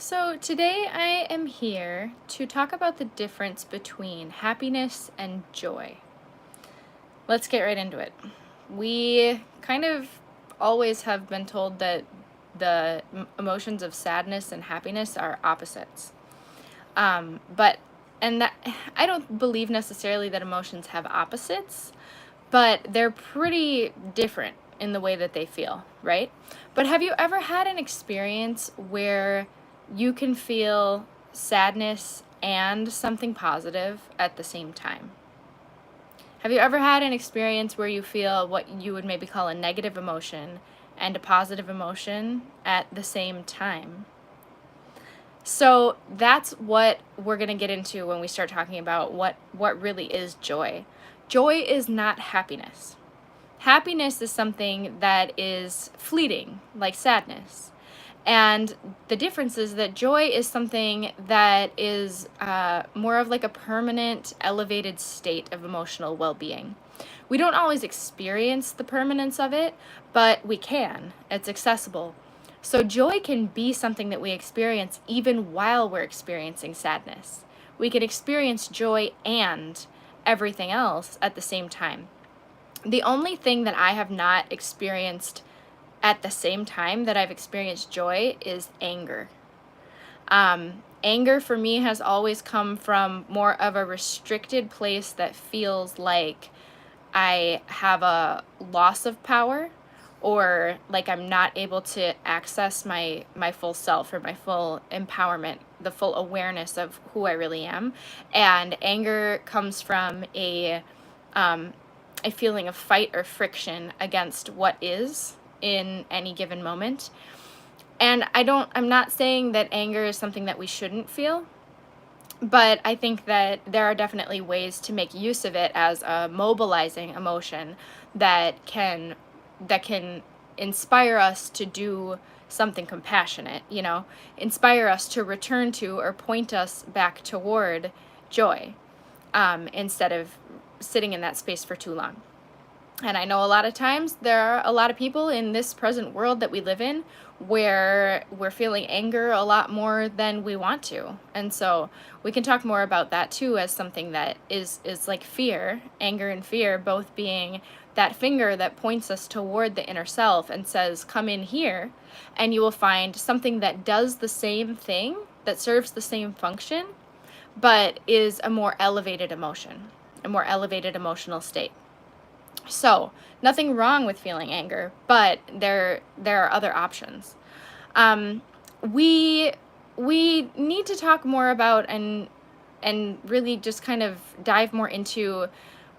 So, today I am here to talk about the difference between happiness and joy. Let's get right into it. We kind of always have been told that the emotions of sadness and happiness are opposites. But, and that, I don't believe necessarily that emotions have opposites, but they're pretty different in the way that they feel, right? But have you ever had an experience where you can feel sadness and something positive at the same time? Have you ever had an experience where you feel what you would maybe call a negative emotion and a positive emotion at the same time? So that's what we're going to get into when we start talking about what really is joy. Joy is not happiness. Happiness is something that is fleeting, like sadness. And the difference is that joy is something that is more of like a permanent, elevated state of emotional well being. We don't always experience the permanence of it, but we can. It's accessible. So, joy can be something that we experience even while we're experiencing sadness. We can experience joy and everything else at the same time. The only thing that I have not experienced at the same time that I've experienced joy is anger. Anger for me has always come from more of a restricted place that feels like I have a loss of power, or like I'm not able to access my full self or my full empowerment, the full awareness of who I really am. And anger comes from a feeling of fight or friction against what is in any given moment. And I'm not saying that anger is something that we shouldn't feel, but I think that there are definitely ways to make use of it as a mobilizing emotion that can inspire us to do something compassionate, inspire us to return to or point us back toward joy, instead of sitting in that space for too long. And I know a lot of times there are a lot of people in this present world that we live in where we're feeling anger a lot more than we want to. And so we can talk more about that too, as something that is like fear, anger and fear both being that finger that points us toward the inner self and says, come in here, and you will find something that does the same thing, that serves the same function, but is a more elevated emotion, a more elevated emotional state. So, nothing wrong with feeling anger, but there are other options. Um, we we need to talk more about and really just kind of dive more into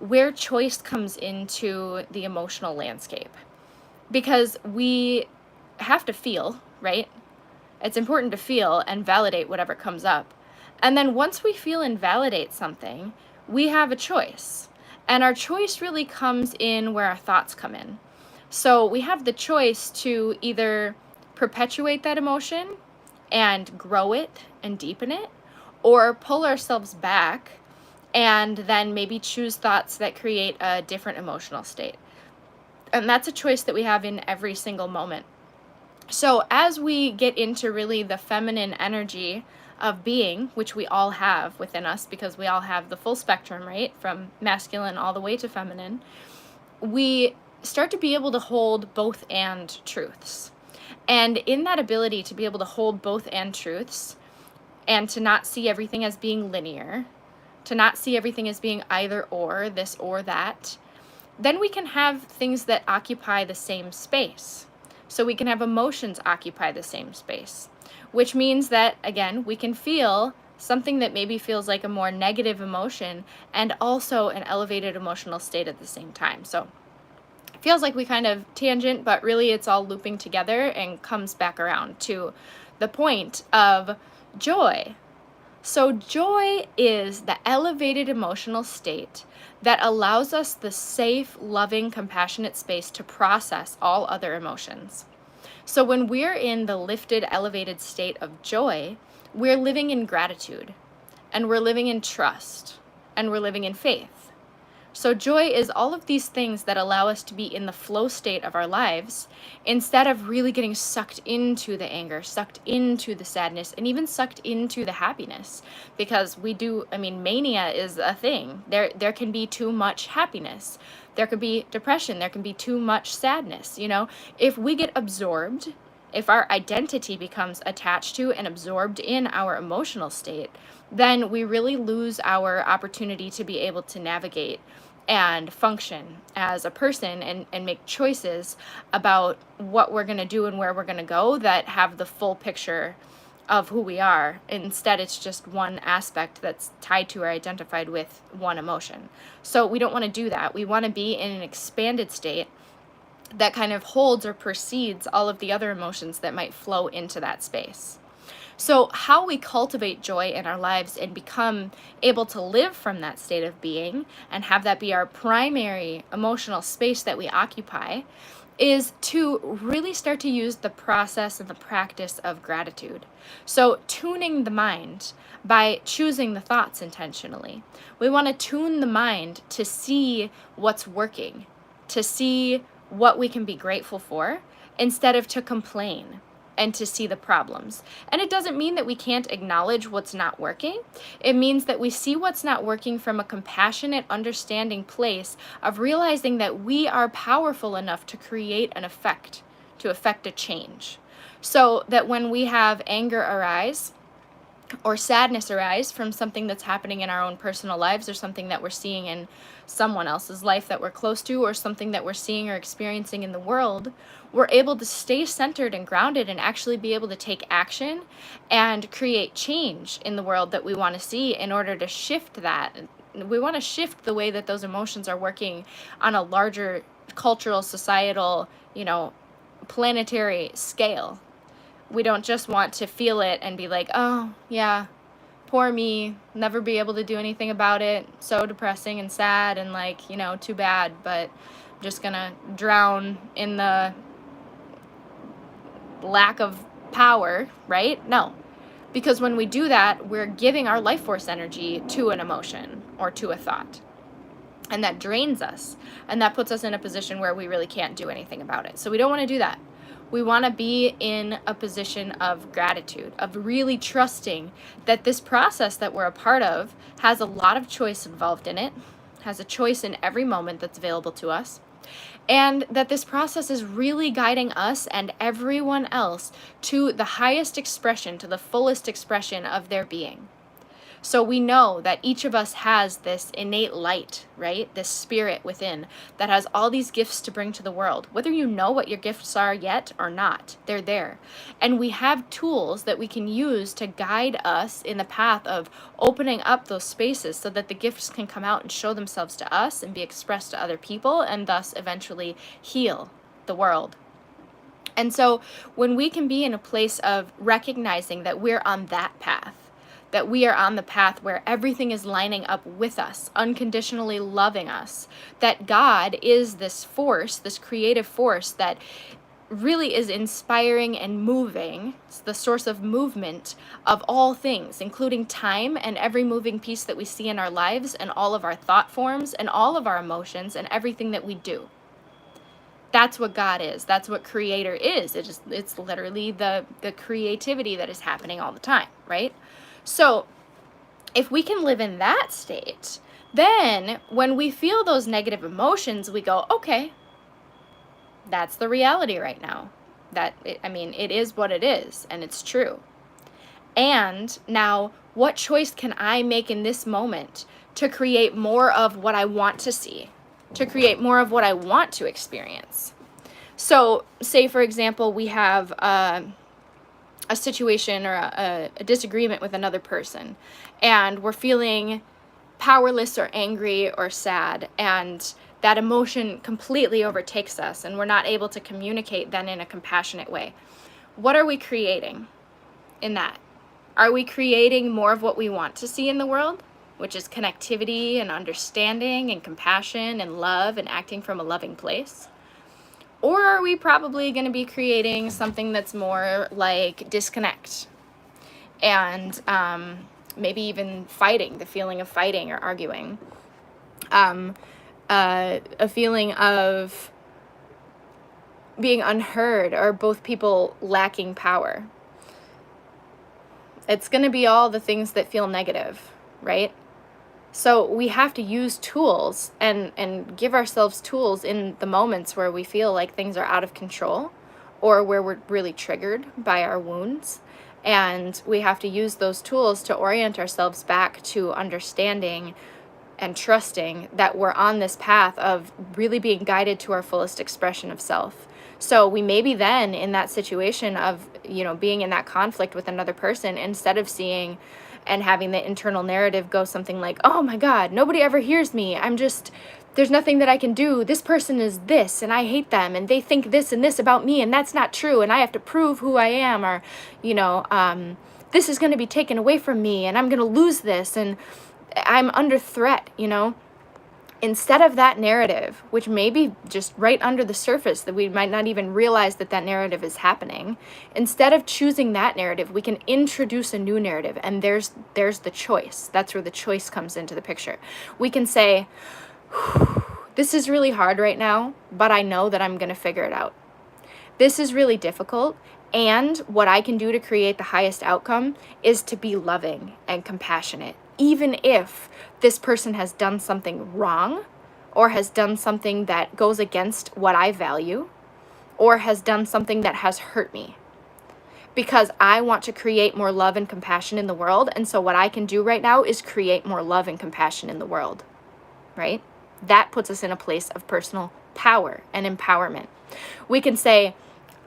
where choice comes into the emotional landscape, because we have to feel, right? It's important to feel and validate whatever comes up. And then once we feel and validate something, we have a choice. And our choice really comes in where our thoughts come in. So we have the choice to either perpetuate that emotion and grow it and deepen it, or pull ourselves back and then maybe choose thoughts that create a different emotional state. And that's a choice that we have in every single moment. So, as we get into really the feminine energy of being, which we all have within us because we all have the full spectrum, right? From masculine all the way to feminine, we start to be able to hold both and truths. And in that ability to be able to hold both and truths and to not see everything as being linear, to not see everything as being either or, this or that, then we can have things that occupy the same space. So we can have emotions occupy the same space, which means that, again, we can feel something that maybe feels like a more negative emotion and also an elevated emotional state at the same time. So it feels like we kind of tangent, but really it's all looping together and comes back around to the point of joy. So joy is the elevated emotional state that allows us the safe, loving, compassionate space to process all other emotions. So when we're in the lifted, elevated state of joy, we're living in gratitude, and we're living in trust, and we're living in faith. So joy is all of these things that allow us to be in the flow state of our lives instead of really getting sucked into the anger, sucked into the sadness, and even sucked into the happiness. Because mania is a thing. There can be too much happiness. There could be depression. There can be too much sadness. If we get absorbed, if our identity becomes attached to and absorbed in our emotional state, then we really lose our opportunity to be able to navigate and function as a person and make choices about what we're going to do and where we're going to go that have the full picture of who we are. Instead, it's just one aspect that's tied to or identified with one emotion. So we don't want to do that. We want to be in an expanded state that kind of holds or precedes all of the other emotions that might flow into that space. So how we cultivate joy in our lives and become able to live from that state of being and have that be our primary emotional space that we occupy is to really start to use the process and the practice of gratitude. So tuning the mind by choosing the thoughts intentionally. We want to tune the mind to see what's working, to see what we can be grateful for instead of to complain and to see the problems. And it doesn't mean that we can't acknowledge what's not working. It means that we see what's not working from a compassionate, understanding place of realizing that we are powerful enough to create an effect, to affect a change. So that when we have anger arise, or sadness arise from something that's happening in our own personal lives or something that we're seeing in someone else's life that we're close to or something that we're seeing or experiencing in the world, we're able to stay centered and grounded and actually be able to take action and create change in the world that we want to see in order to shift that. We want to shift the way that those emotions are working on a larger cultural, societal, planetary scale. We don't just want to feel it and be like, oh, yeah, poor me, never be able to do anything about it, so depressing and sad and too bad, but I'm just gonna drown in the lack of power, right? No. Because when we do that, we're giving our life force energy to an emotion or to a thought. And that drains us. And that puts us in a position where we really can't do anything about it. So we don't want to do that. We want to be in a position of gratitude, of really trusting that this process that we're a part of has a lot of choice involved in it, has a choice in every moment that's available to us, and that this process is really guiding us and everyone else to the highest expression, to the fullest expression of their being. So we know that each of us has this innate light, right? This spirit within that has all these gifts to bring to the world. Whether you know what your gifts are yet or not, they're there. And we have tools that we can use to guide us in the path of opening up those spaces so that the gifts can come out and show themselves to us and be expressed to other people and thus eventually heal the world. And so when we can be in a place of recognizing that we're on that path, that we are on the path where everything is lining up with us, unconditionally loving us, that God is this force, this creative force that really is inspiring and moving. It's the source of movement of all things, including time and every moving piece that we see in our lives and all of our thought forms and all of our emotions and everything that we do. That's what God is. That's what creator is. It's literally the creativity that is happening all the time, right? So if we can live in that state, then when we feel those negative emotions, we go, okay, that's the reality right now. It is what it is, and it's true. And now, what choice can I make in this moment to create more of what I want to see, to create more of what I want to experience? So, say, for example, we have a situation or a disagreement with another person, and we're feeling powerless or angry or sad, and that emotion completely overtakes us, and we're not able to communicate then in a compassionate way. What are we creating in that? Are we creating more of what we want to see in the world, which is connectivity and understanding and compassion and love and acting from a loving place? Or are we probably going to be creating something that's more like disconnect and maybe even fighting, the feeling of fighting or arguing? a feeling of being unheard, or both people lacking power. It's going to be all the things that feel negative, right? So we have to use tools and give ourselves tools in the moments where we feel like things are out of control, or where we're really triggered by our wounds. And we have to use those tools to orient ourselves back to understanding and trusting that we're on this path of really being guided to our fullest expression of self. So we may be then in that situation of, being in that conflict with another person, instead of seeing and having the internal narrative go something like, oh my God, nobody ever hears me. There's nothing that I can do. This person is this, and I hate them, and they think this and this about me, and that's not true, and I have to prove who I am, or, this is going to be taken away from me, and I'm going to lose this, and I'm under threat, Instead of that narrative, which may be just right under the surface, that we might not even realize that narrative is happening, instead of choosing that narrative, we can introduce a new narrative. And there's the choice. That's where the choice comes into the picture. We can say, this is really hard right now, but I know that I'm going to figure it out. This is really difficult, and what I can do to create the highest outcome is to be loving and compassionate, even if this person has done something wrong, or has done something that goes against what I value, or has done something that has hurt me. Because I want to create more love and compassion in the world, and so what I can do right now is create more love and compassion in the world, right? That puts us in a place of personal power and empowerment. We can say,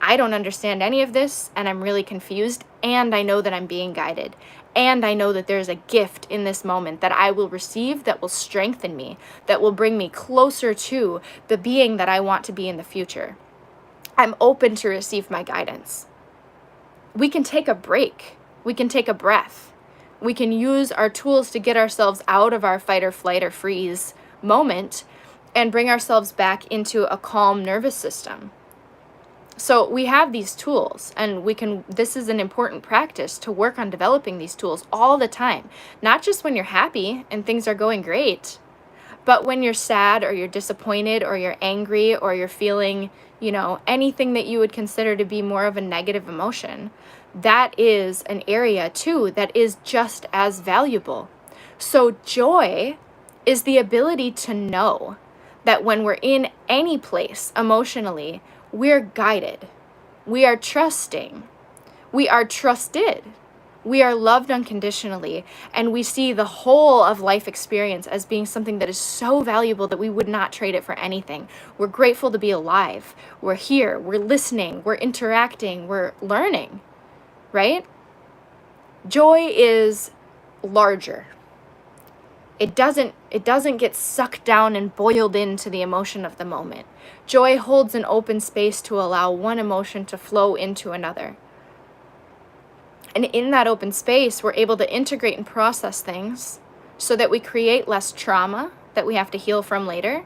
I don't understand any of this, and I'm really confused, and I know that I'm being guided. And I know that there's a gift in this moment that I will receive, that will strengthen me, that will bring me closer to the being that I want to be in the future. I'm open to receive my guidance. We can take a break. We can take a breath. We can use our tools to get ourselves out of our fight or flight or freeze moment and bring ourselves back into a calm nervous system. So we have these tools, and this is an important practice to work on developing these tools all the time, not just when you're happy and things are going great, but when you're sad, or you're disappointed, or you're angry, or you're feeling, anything that you would consider to be more of a negative emotion. That is an area too that is just as valuable. So joy is the ability to know that when we're in any place emotionally, we're guided, we are trusting, we are trusted, we are loved unconditionally, and we see the whole of life experience as being something that is so valuable that we would not trade it for anything. We're grateful to be alive. We're here, we're listening, we're interacting, we're learning, right? Joy is larger. It doesn't get sucked down and boiled into the emotion of the moment. Joy holds an open space to allow one emotion to flow into another. And in that open space, we're able to integrate and process things so that we create less trauma that we have to heal from later.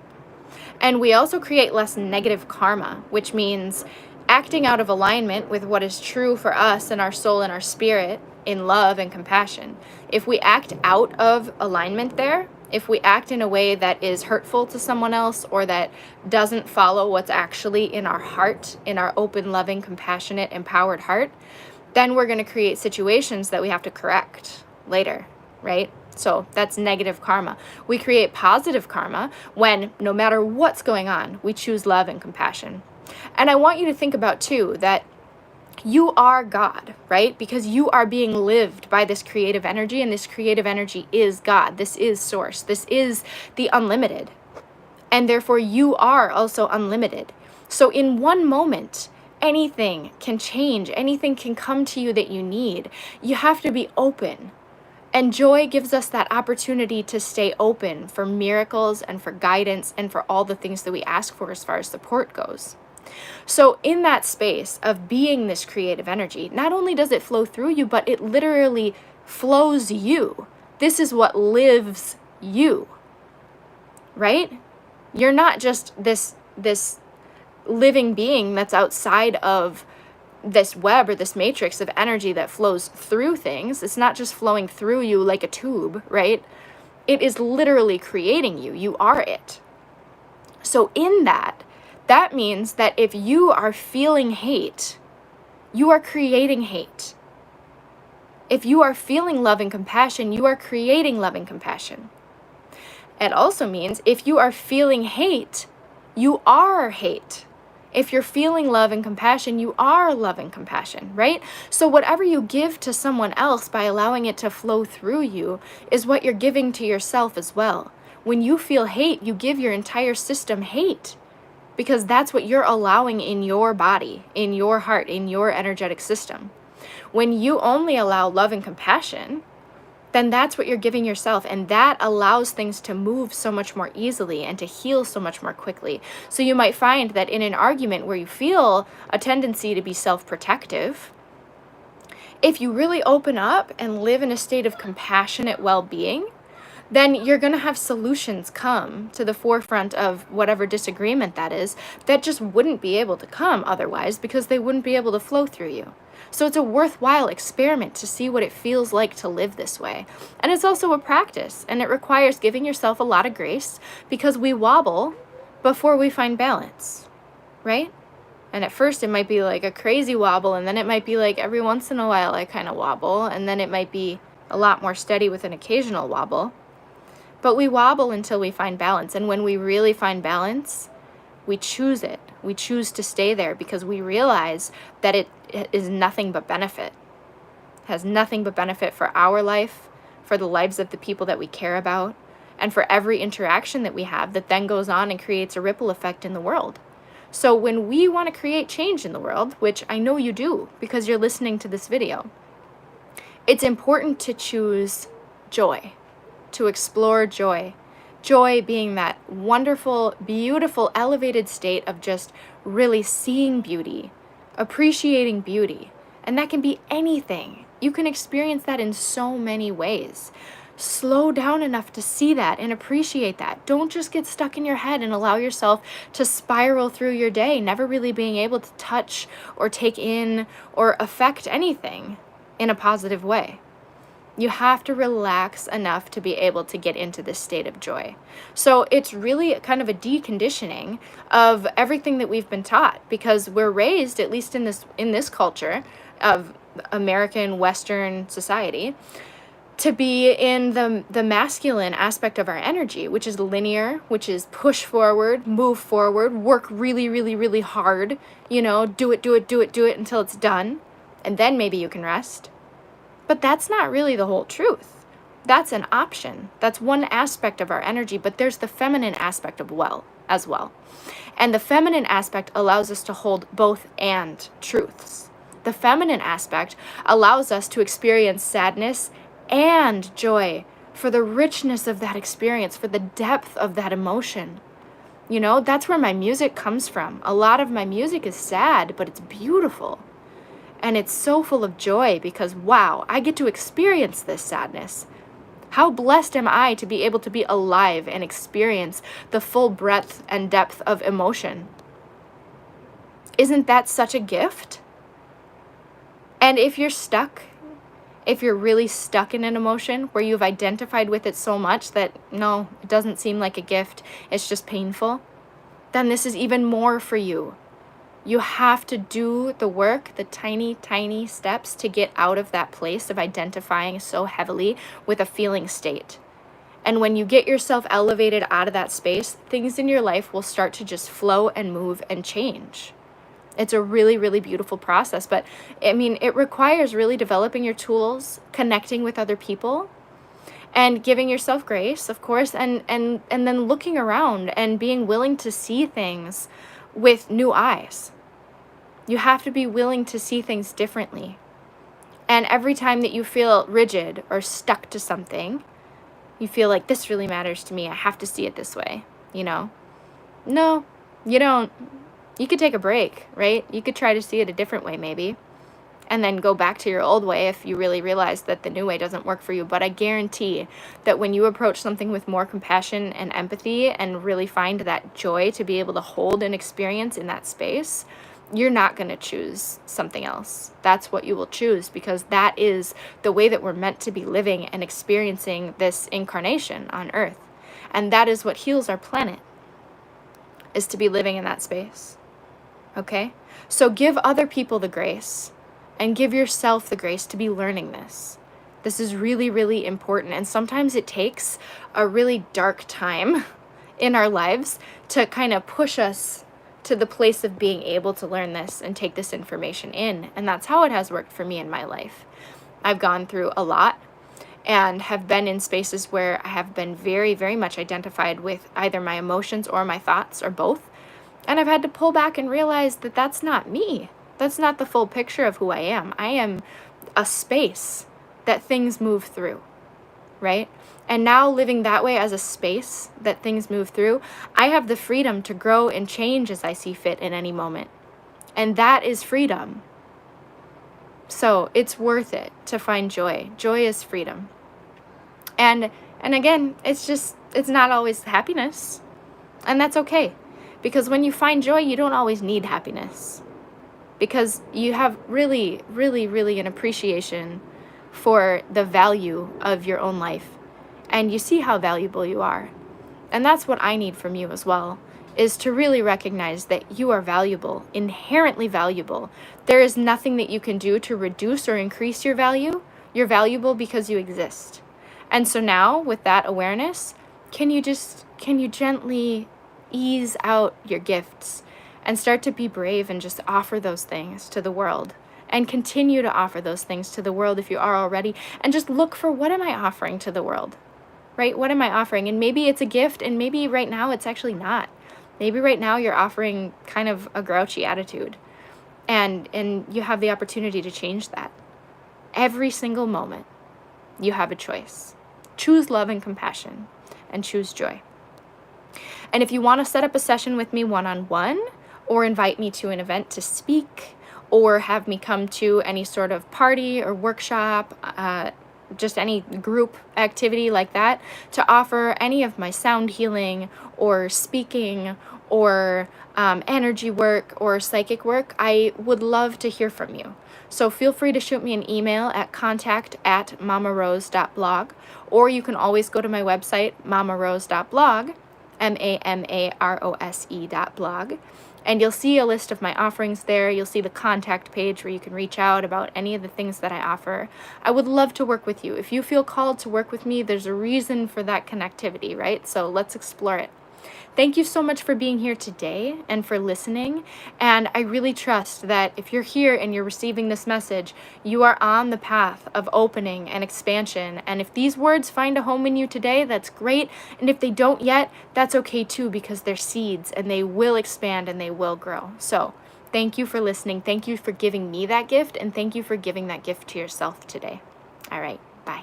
And we also create less negative karma, which means acting out of alignment with what is true for us and our soul and our spirit in love and compassion. If we act out of alignment there, if we act in a way that is hurtful to someone else, or that doesn't follow what's actually in our heart, in our open, loving, compassionate, empowered heart, then we're going to create situations that we have to correct later, right? So that's negative karma. We create positive karma when, no matter what's going on, we choose love and compassion. And I want you to think about too that you are God, right? Because you are being lived by this creative energy, and this creative energy is God. This is source. This is the unlimited. And therefore you are also unlimited. So in one moment, anything can change. Anything can come to you that you need. You have to be open. And joy gives us that opportunity to stay open for miracles and for guidance and for all the things that we ask for as far as support goes. So in that space of being this creative energy, not only does it flow through you, but it literally flows you. This is what lives you, right? You're not just this living being that's outside of this web or this matrix of energy that flows through things. It's not just flowing through you like a tube, right? It is literally creating you. You are it. So in that means that if you are feeling hate, you are creating hate. If you are feeling love and compassion, you are creating love and compassion. It also means if you are feeling hate, you are hate. If you're feeling love and compassion, you are love and compassion, right? So whatever you give to someone else by allowing it to flow through you is what you're giving to yourself as well. When you feel hate, you give your entire system hate, because that's what you're allowing in your body, in your heart, in your energetic system. When you only allow love and compassion, then that's what you're giving yourself. And that allows things to move so much more easily and to heal so much more quickly. So you might find that in an argument where you feel a tendency to be self-protective, if you really open up and live in a state of compassionate well-being, then you're going to have solutions come to the forefront of whatever disagreement that is, that just wouldn't be able to come otherwise, because they wouldn't be able to flow through you. So it's a worthwhile experiment to see what it feels like to live this way. And it's also a practice, and it requires giving yourself a lot of grace, because we wobble before we find balance, right? And at first it might be like a crazy wobble, and then it might be like every once in a while I kind of wobble, and then it might be a lot more steady with an occasional wobble. But we wobble until we find balance. And when we really find balance, we choose it. We choose to stay there because we realize that it is nothing but benefit. It has nothing but benefit for our life, for the lives of the people that we care about, and for every interaction that we have that then goes on and creates a ripple effect in the world. So when we want to create change in the world, which I know you do because you're listening to this video, it's important to choose joy, to explore joy. Joy being that wonderful, beautiful, elevated state of just really seeing beauty, appreciating beauty. And that can be anything. You can experience that in so many ways. Slow down enough to see that and appreciate that. Don't just get stuck in your head and allow yourself to spiral through your day, never really being able to touch or take in or affect anything in a positive way. You have to relax enough to be able to get into this state of joy. So it's really kind of a deconditioning of everything that we've been taught, because we're raised, at least in this culture of American Western society, to be in the masculine aspect of our energy, which is linear, which is push forward, move forward, work really, really, really hard, do it until it's done, and then maybe you can rest. But that's not really the whole truth. That's an option. That's one aspect of our energy, but there's the feminine aspect as well. And the feminine aspect allows us to hold both and truths. The feminine aspect allows us to experience sadness and joy for the richness of that experience, for the depth of that emotion. That's where my music comes from. A lot of my music is sad, but it's beautiful. And it's so full of joy because, wow, I get to experience this sadness. How blessed am I to be able to be alive and experience the full breadth and depth of emotion? Isn't that such a gift? And if you're really stuck in an emotion where you've identified with it so much that, no, it doesn't seem like a gift, it's just painful, then this is even more for you. You have to do the work, the tiny, tiny steps to get out of that place of identifying so heavily with a feeling state. And when you get yourself elevated out of that space, things in your life will start to just flow and move and change. It's a really, really beautiful process. But it requires really developing your tools, connecting with other people, and giving yourself grace, of course, and then looking around and being willing to see things with new eyes. You have to be willing to see things differently. And every time that you feel rigid or stuck to something, you feel like this really matters to me, I have to see it this way, No, you don't. You could take a break, right? You could try to see it a different way maybe, and then go back to your old way if you really realize that the new way doesn't work for you. But I guarantee that when you approach something with more compassion and empathy and really find that joy to be able to hold an experience in that space, you're not going to choose something else. That's what you will choose, because that is the way that we're meant to be living and experiencing this incarnation on Earth. And that is what heals our planet. is to be living in that space. Okay? So give other people the grace and give yourself the grace to be learning this. This is really, really important. And sometimes it takes a really dark time in our lives to kind of push us to the place of being able to learn this and take this information in. And that's how it has worked for me in my life. I've gone through a lot and have been in spaces where I have been very, very much identified with either my emotions or my thoughts or both. And I've had to pull back and realize that that's not me. That's not the full picture of who I am. I am a space that things move through, right? And now living that way as a space that things move through, I have the freedom to grow and change as I see fit in any moment. And that is freedom. So it's worth it to find joy. Joy is freedom. And again, it's not always happiness. And that's okay. Because when you find joy, you don't always need happiness. Because you have really, really, really an appreciation for the value of your own life. And you see how valuable you are. And that's what I need from you as well, is to really recognize that you are valuable, inherently valuable. There is nothing that you can do to reduce or increase your value. You're valuable because you exist. And so now, with that awareness, can you gently ease out your gifts and start to be brave and just offer those things to the world, and continue to offer those things to the world if you are already, and just look for, what am I offering to the world, right? What am I offering? And maybe it's a gift, and maybe right now it's actually not. Maybe right now you're offering kind of a grouchy attitude, and you have the opportunity to change that. Every single moment, you have a choice. Choose love and compassion, and choose joy. And if you want to set up a session with me one-on-one, or invite me to an event to speak, or have me come to any sort of party or workshop, just any group activity like that, to offer any of my sound healing or speaking or energy work or psychic work, I would love to hear from you. So feel free to shoot me an email at contact@mamarose.blog, or you can always go to my website, mamarose.blog, mamarose.blog, and you'll see a list of my offerings there. You'll see the contact page where you can reach out about any of the things that I offer. I would love to work with you. If you feel called to work with me, there's a reason for that connectivity, right? So let's explore it. Thank you so much for being here today and for listening. And I really trust that if you're here and you're receiving this message, you are on the path of opening and expansion. And if these words find a home in you today, that's great. And if they don't yet, that's okay too, because they're seeds and they will expand and they will grow. So thank you for listening. Thank you for giving me that gift, and thank you for giving that gift to yourself today. All right, bye.